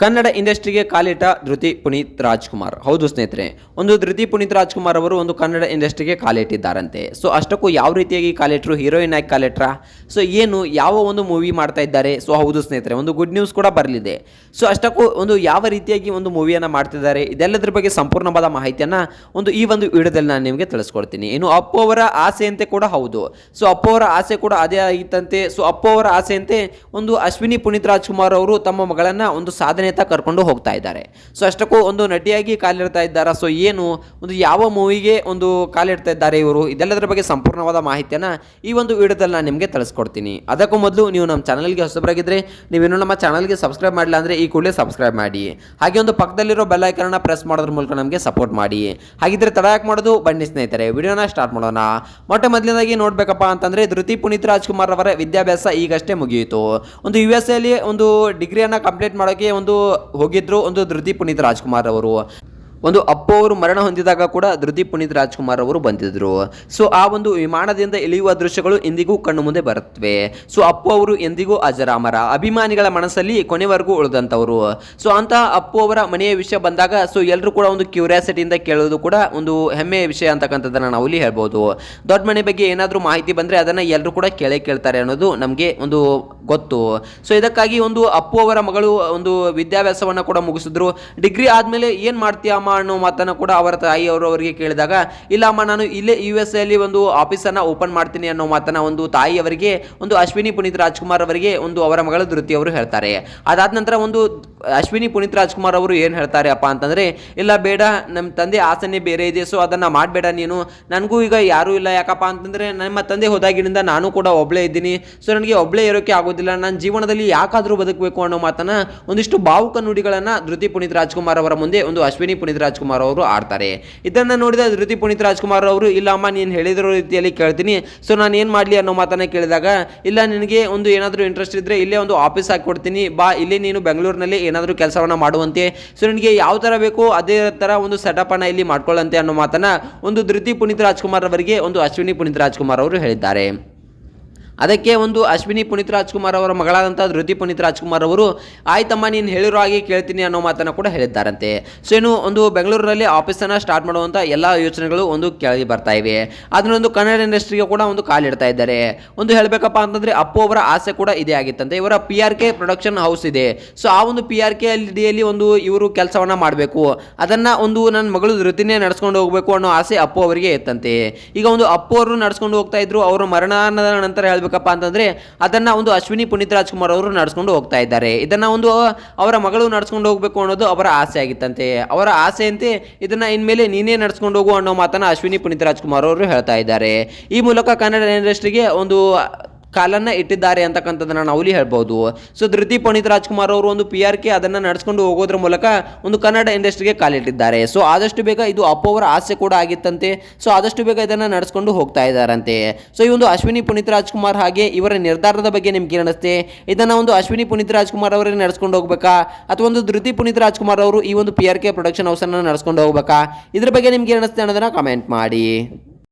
ಕನ್ನಡ ಇಂಡಸ್ಟ್ರಿಗೆ ಕಾಲಿಟ್ಟ ಧೃತಿ ಪುನೀತ್ ರಾಜ್ಕುಮಾರ್. ಹೌದು ಸ್ನೇಹಿತರೆ, ಒಂದು ಧೃತಿ ಪುನೀತ್ ರಾಜ್ಕುಮಾರ್ ಅವರು ಒಂದು ಕನ್ನಡ ಇಂಡಸ್ಟ್ರಿಗೆ ಕಾಲಿಟ್ಟಿದ್ದಾರಂತೆ. ಸೊ ಅಷ್ಟಕ್ಕೂ ಯಾವ ರೀತಿಯಾಗಿ ಕಾಲಿಟ್ಟರು, ಹೀರೋಯಿನ್ ಆಗಿ ಕಾಲಿಟ್ರ, ಸೊ ಏನು ಯಾವ ಒಂದು ಮೂವಿ ಮಾಡ್ತಾ ಇದ್ದಾರೆ. ಸೊ ಹೌದು ಸ್ನೇಹಿತರೆ, ಒಂದು ಗುಡ್ ನ್ಯೂಸ್ ಕೂಡ ಬರಲಿದೆ. ಸೊ ಅಷ್ಟಕ್ಕೂ ಒಂದು ಯಾವ ರೀತಿಯಾಗಿ ಒಂದು ಮೂವಿಯನ್ನು ಮಾಡ್ತಿದ್ದಾರೆ, ಇದೆಲ್ಲದರ ಬಗ್ಗೆ ಸಂಪೂರ್ಣವಾದ ಮಾಹಿತಿಯನ್ನು ಈ ಒಂದು ವಿಡಿಯೋದಲ್ಲಿ ನಾನು ನಿಮಗೆ ತಿಳಿಸ್ಕೊಡ್ತೀನಿ. ಇನ್ನು ಅಪ್ಪು ಅವರ ಆಸೆಯಂತೆ ಕೂಡ ಹೌದು. ಸೊ ಅಪ್ಪು ಅವರ ಆಸೆ ಕೂಡ ಅದೇ ಆಗಿತ್ತಂತೆ. ಸೊ ಅಪ್ಪು ಅವರ ಆಸೆಯಂತೆ ಒಂದು ಅಶ್ವಿನಿ ಪುನೀತ್ ರಾಜ್ಕುಮಾರ್ ಅವರು ತಮ್ಮ ಮಗಳನ್ನ ಒಂದು ಸಾಧನೆ ಕರ್ಕೊಂಡು ಹೋಗ್ತಾ ಇದ್ದಾರೆ. ಸೊ ಅಷ್ಟಕ್ಕೂ ಒಂದು ನಟಿಯಾಗಿ ಕಾಲಿಡ್ತಾ ಇದ್ದಾರೆ. ಸೊ ಏನು ಒಂದು ಯಾವ ಮೂವಿಗೆ ಒಂದು ಕಾಲಿಡ್ತಾ ಇದ್ದಾರೆ ಇವರು, ಇದೆಲ್ಲದರ ಬಗ್ಗೆ ಸಂಪೂರ್ಣವಾದ ಮಾಹಿತಿಯನ್ನು ಈ ಒಂದು ವಿಡಿಯೋದಲ್ಲಿ ನಾನು ನಿಮಗೆ ತಿಳಿಸ್ಕೊಡ್ತೀನಿ. ಅದಕ್ಕೂ ಮೊದಲು ನೀವು ನಮ್ಮ ಚಾನಲ್ಗೆ ಹೊಸಬರಾಗಿದ್ದರೆ, ನೀವೇನು ನಮ್ಮ ಚಾನಲ್ಗೆ ಸಬ್ಸ್ಕ್ರೈಬ್ ಮಾಡಿಲ್ಲ ಅಂದರೆ ಈ ಕೂಡಲೇ ಸಬ್ಸ್ಕ್ರೈಬ್ ಮಾಡಿ. ಹಾಗೆ ಒಂದು ಪಕ್ಕದಲ್ಲಿರೋ ಬೆಲ್ ಐಕಾನ್ನ ಪ್ರೆಸ್ ಮಾಡೋದ್ರ ಮೂಲಕ ನಮಗೆ ಸಪೋರ್ಟ್ ಮಾಡಿ. ಹಾಗಿದ್ರೆ ತಡ ಯಾಕೆ ಮಾಡೋದು, ಬನ್ನಿ ಸ್ನೇಹಿತರೆ ವಿಡಿಯೋನ ಸ್ಟಾರ್ಟ್ ಮಾಡೋಣ. ಮೊದಲನೇದಾಗಿ ನೋಡ್ಬೇಕಪ್ಪ ಅಂತಂದ್ರೆ ಧೃತಿ ಪುನೀತ್ ರಾಜ್ಕುಮಾರ್ ಅವರ ವಿದ್ಯಾಭ್ಯಾಸ ಈಗಷ್ಟೇ ಮುಗಿಯಿತು. ಒಂದು USA ಅಲ್ಲಿ ಒಂದು ಡಿಗ್ರಿಯನ್ನು ಕಂಪ್ಲೀಟ್ ಮಾಡೋಕ್ಕೆ ಹೋಗಿದ್ರು ಒಂದು ಧೃತಿ ಪುನೀತ್ ರಾಜ್ಕುಮಾರ್ ಅವರು. ಒಂದು ಅಪ್ಪು ಅವರು ಮರಣ ಹೊಂದಿದಾಗ ಕೂಡ ಧೃತಿ ಪುನೀತ್ ರಾಜ್ಕುಮಾರ್ ಅವರು ಬಂದಿದ್ರು. ಸೊ ಆ ಒಂದು ವಿಮಾನದಿಂದ ಇಳಿಯುವ ದೃಶ್ಯಗಳು ಇಂದಿಗೂ ಕಣ್ಣು ಮುಂದೆ ಬರುತ್ತವೆ. ಸೊ ಅಪ್ಪು ಅವರು ಎಂದಿಗೂ ಅಜರಾಮರ, ಅಭಿಮಾನಿಗಳ ಮನಸ್ಸಲ್ಲಿ ಕೊನೆವರೆಗೂ ಉಳಿದಂಥವರು. ಸೊ ಅಂತಹ ಅಪ್ಪು ಅವರ ಮನೆಯ ವಿಷಯ ಬಂದಾಗ ಸೊ ಎಲ್ಲರೂ ಕೂಡ ಒಂದು ಕ್ಯೂರಿಯಾಸಿಟಿಯಿಂದ ಕೇಳೋದು ಕೂಡ ಒಂದು ಹೆಮ್ಮೆಯ ವಿಷಯ ಅಂತಕ್ಕಂಥದ್ದನ್ನು ನಾವು ಇಲ್ಲಿ ಹೇಳ್ಬೋದು. ದೊಡ್ಡ ಮನೆ ಬಗ್ಗೆ ಏನಾದರೂ ಮಾಹಿತಿ ಬಂದರೆ ಅದನ್ನು ಎಲ್ಲರೂ ಕೂಡ ಕೇಳ್ತಾರೆ ಅನ್ನೋದು ನಮಗೆ ಒಂದು ಗೊತ್ತು. ಸೊ ಇದಕ್ಕಾಗಿ ಒಂದು ಅಪ್ಪು ಅವರ ಮಗಳು ಒಂದು ವಿದ್ಯಾಭ್ಯಾಸವನ್ನು ಕೂಡ ಮುಗಿಸಿದ್ರು. ಡಿಗ್ರಿ ಆದಮೇಲೆ ಏನು ಮಾಡ್ತೀಯ ಅಮ್ಮ ಅನ್ನೋ ಮಾತನ್ನು ಕೂಡ ಅವರ ತಾಯಿಯವರವರಿಗೆ ಕೇಳಿದಾಗ, ಇಲ್ಲ ಅಮ್ಮ ನಾನು ಇಲ್ಲೇ USA ಅಲ್ಲಿ ಒಂದು ಆಫೀಸನ್ನು ಓಪನ್ ಮಾಡ್ತೀನಿ ಅನ್ನೋ ಮಾತನ್ನು ಒಂದು ತಾಯಿಯವರಿಗೆ ಒಂದು ಅಶ್ವಿನಿ ಪುನೀತ್ ರಾಜ್ಕುಮಾರ್ ಅವರಿಗೆ ಒಂದು ಅವರ ಮಗಳ ಧೃತಿ ಅವರು ಹೇಳ್ತಾರೆ. ಅದಾದ ನಂತರ ಒಂದು ಅಶ್ವಿನಿ ಪುನೀತ್ ರಾಜ್ಕುಮಾರ್ ಅವರು ಏನು ಹೇಳ್ತಾರೆ ಅಪ್ಪ ಅಂತಂದರೆ, ಇಲ್ಲ ಬೇಡ, ನಮ್ಮ ತಂದೆ ಆಸನೆ ಬೇರೆ ಇದೆ, ಸೊ ಅದನ್ನು ಮಾಡಬೇಡ ನೀನು, ನನಗೂ ಈಗ ಯಾರೂ ಇಲ್ಲ. ಯಾಕಪ್ಪ ಅಂತಂದರೆ ನಮ್ಮ ತಂದೆ ಹೋದಾಗಿನಿಂದ ನಾನು ಕೂಡ ಒಬ್ಬಳೇ ಇದ್ದೀನಿ. ಸೊ ನನಗೆ ಒಬ್ಬಳೇ ಇರೋಕ್ಕೆ ಆಗೋದಿಲ್ಲ, ನನ್ನ ಜೀವನದಲ್ಲಿ ಯಾಕಾದರೂ ಬದುಕಬೇಕು ಅನ್ನೋ ಮಾತನ್ನು ಒಂದಿಷ್ಟು ಭಾವುಕ ನುಡಿಗಳನ್ನು ಧೃತಿ ಪುನೀತ್ ರಾಜ್ಕುಮಾರ್ ಅವರ ಮುಂದೆ ಒಂದು ಅಶ್ವಿನಿ ಪುನೀತ್ ರಾಜ್ಕುಮಾರ್ ಅವರು ಆಡ್ತಾರೆ. ಇದನ್ನು ನೋಡಿದ ಧೃತಿ ಪುನೀತ್ ರಾಜ್ಕುಮಾರ್ ಅವರು, ಇಲ್ಲ ಅಮ್ಮ ನೀನು ಹೇಳಿದಿರೋ ರೀತಿಯಲ್ಲಿ ಕೇಳ್ತೀನಿ, ಸೊ ನಾನು ಏನು ಮಾಡಲಿ ಅನ್ನೋ ಮಾತನ್ನು ಕೇಳಿದಾಗ, ಇಲ್ಲ ನಿನಗೆ ಒಂದು ಏನಾದರೂ ಇಂಟ್ರೆಸ್ಟ್ ಇದ್ದರೆ ಇಲ್ಲೇ ಒಂದು ಆಫೀಸ್ ಹಾಕಿಕೊಡ್ತೀನಿ ಬಾ, ಇಲ್ಲಿ ನೀನು ಬೆಂಗಳೂರಿನಲ್ಲಿ ಏನಾದರೂ ಕೆಲಸವನ್ನು ಮಾಡುವಂತೆ, ಸೊ ನಿನಗೆ ಯಾವ ಥರ ಬೇಕೋ ಅದೇ ಥರ ಒಂದು ಸೆಟಪನ್ನು ಇಲ್ಲಿ ಮಾಡ್ಕೊಳ್ಳಂತೆ ಅನ್ನೋ ಮಾತನ್ನು ಒಂದು ಧೃತಿ ಪುನೀತ್ ರಾಜ್ಕುಮಾರ್ ಅವರಿಗೆ ಒಂದು ಅಶ್ವಿನಿ ಪುನೀತ್ ರಾಜ್ಕುಮಾರ್ ಅವರು ಹೇಳಿದ್ದಾರೆ. ಅದಕ್ಕೆ ಒಂದು ಅಶ್ವಿನಿ ಪುನೀತ್ ರಾಜ್ಕುಮಾರ್ ಅವರ ಮಗಳಾದಂಥ ಧೃತಿ ಪುನೀತ್ ರಾಜ್ಕುಮಾರ್ ಅವರು, ಆಯ್ತಮ್ಮ ನೀನು ಹೇಳಿರೋ ಹಾಗೆ ಕೇಳ್ತೀನಿ ಅನ್ನೋ ಮಾತನ್ನು ಕೂಡ ಹೇಳಿದ್ದಾರಂತೆ. ಸೊ ಏನು ಒಂದು ಬೆಂಗಳೂರಿನಲ್ಲಿ ಆಫೀಸನ್ನು ಸ್ಟಾರ್ಟ್ ಮಾಡುವಂಥ ಎಲ್ಲ ಯೋಚನೆಗಳು ಒಂದು ಕೇಳಿ ಬರ್ತಾ ಇವೆ. ಅದನ್ನ ಒಂದು ಕನ್ನಡ ಇಂಡಸ್ಟ್ರಿಗೆ ಕೂಡ ಒಂದು ಕಾಲಿಡ್ತಾ ಇದ್ದಾರೆ. ಒಂದು ಹೇಳಬೇಕಪ್ಪ ಅಂತಂದರೆ ಅಪ್ಪು ಅವರ ಆಸೆ ಕೂಡ ಇದೇ ಆಗಿತ್ತಂತೆ. ಇವರ PRK ಪ್ರೊಡಕ್ಷನ್ ಹೌಸ್ ಇದೆ. ಸೊ ಆ ಒಂದು PRK ಅಡಿಯಲ್ಲಿ ಒಂದು ಇವರು ಕೆಲಸವನ್ನು ಮಾಡಬೇಕು, ಅದನ್ನು ಒಂದು ನನ್ನ ಮಗಳು ಧೃತಿನೇ ನಡೆಸ್ಕೊಂಡು ಹೋಗಬೇಕು ಅನ್ನೋ ಆಸೆ ಅಪ್ಪು ಅವರಿಗೆ ಇತ್ತಂತೆ. ಈಗ ಒಂದು ಅಪ್ಪು ಅವರು ನಡೆಸ್ಕೊಂಡು ಹೋಗ್ತಾ ಇದ್ರು. ಅವರ ಮರಣದ ನಂತರ ಬೇಕಪ್ಪ ಅಂತಂದ್ರೆ ಅದನ್ನ ಒಂದು ಅಶ್ವಿನಿ ಪುನೀತ್ ರಾಜ್ಕುಮಾರ್ ಅವರು ನಡೆಸ್ಕೊಂಡು ಹೋಗ್ತಾ ಇದ್ದಾರೆ. ಇದನ್ನ ಒಂದು ಅವರ ಮಗಳು ನಡೆಸ್ಕೊಂಡು ಹೋಗಬೇಕು ಅನ್ನೋದು ಅವರ ಆಸೆ ಆಗಿತ್ತಂತೆ. ಅವರ ಆಸೆಯಂತೆ ಇದನ್ನ ಇನ್ಮೇಲೆ ನೀನೇ ನಡೆಸ್ಕೊಂಡು ಹೋಗು ಅನ್ನೋ ಮಾತನ್ನ ಅಶ್ವಿನಿ ಪುನೀತ್ ರಾಜ್ಕುಮಾರ್ ಅವರು ಹೇಳ್ತಾ ಇದ್ದಾರೆ. ಈ ಮೂಲಕ ಕನ್ನಡ ಇಂಡಸ್ಟ್ರಿಗೆ ಒಂದು ಕಾಲನ್ನು ಇಟ್ಟಿದ್ದಾರೆ ಅಂತಕ್ಕಂಥದ್ದನ್ನು ನಾವು ಇಲ್ಲಿ ಹೇಳ್ಬೋದು. ಸೊ ಧೃತಿ ಪುನೀತ್ ರಾಜ್ಕುಮಾರ್ ಅವರು ಒಂದು PRK ಅದನ್ನು ನಡೆಸ್ಕೊಂಡು ಹೋಗೋದ್ರ ಮೂಲಕ ಒಂದು ಕನ್ನಡ ಇಂಡಸ್ಟ್ರಿಗೆ ಕಾಲಿಟ್ಟಿದ್ದಾರೆ. ಸೊ ಆದಷ್ಟು ಬೇಗ ಇದು ಅಪ್ಪು ಅವರ ಆಸೆ ಕೂಡ ಆಗಿತ್ತಂತೆ. ಸೊ ಆದಷ್ಟು ಬೇಗ ಇದನ್ನು ನಡೆಸ್ಕೊಂಡು ಹೋಗ್ತಾ ಇದ್ದಾರಂತೆ. ಸೊ ಈ ಒಂದು ಅಶ್ವಿನಿ ಪುನೀತ್ ರಾಜ್ಕುಮಾರ್ ಹಾಗೆ ಇವರ ನಿರ್ಧಾರದ ಬಗ್ಗೆ ನಿಮ್ಗೆ ಏನಿಸುತ್ತೆ, ಇದನ್ನು ಒಂದು ಅಶ್ವಿನಿ ಪುನೀತ್ ರಾಜ್ಕುಮಾರ್ ಅವರಿಗೆ ನಡೆಸ್ಕೊಂಡು ಹೋಗ್ಬೇಕಾ, ಅಥವಾ ಒಂದು ಧೃತಿ ಪುನೀತ್ ರಾಜ್ಕುಮಾರ್ ಅವರು ಈ ಒಂದು PRK ಪ್ರೊಡಕ್ಷನ್ ಹೌಸನ್ನು ನಡೆಸ್ಕೊಂಡು ಹೋಗ್ಬೇಕಾ, ಇದ್ರ ಬಗ್ಗೆ ನಿಮ್ಗೆ ಏನಿಸುತ್ತೆ ಅನ್ನೋದನ್ನ ಕಮೆಂಟ್ ಮಾಡಿ.